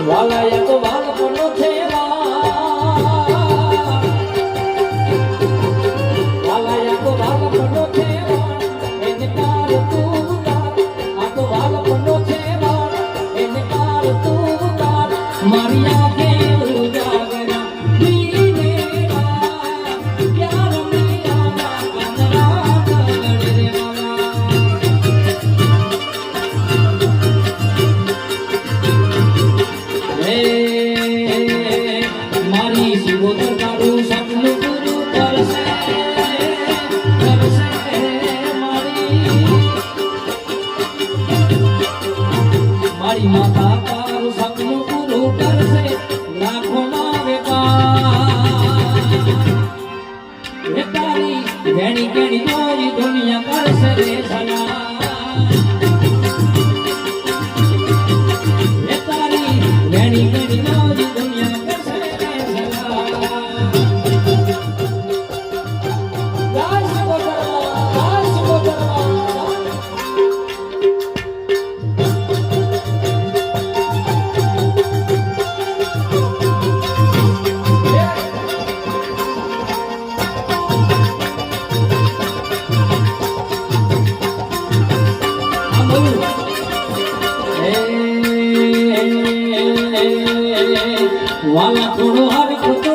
વાલાય તો બાળપણો છે વાલાય તો બાળપણો છે એને કાર તું તાર આ તો બાળપણો છે એને કાર તું તાર મારી આંખે ઉજાગરા દીને પ્યાર મેરા અંતરા કલડ રે મારી શિવોતર તારું સપનું પૂરું કરશે મારી માતા તારું સપનું પૂરું કરશે લાખો ના વેપાર તારી ઘણી ઘણી જોઈ દુનિયા કરશે રે સના તારી ઘણી ઘણી જોઈ દુનિયા કરશે રે સના વાલા થોડો હરખતો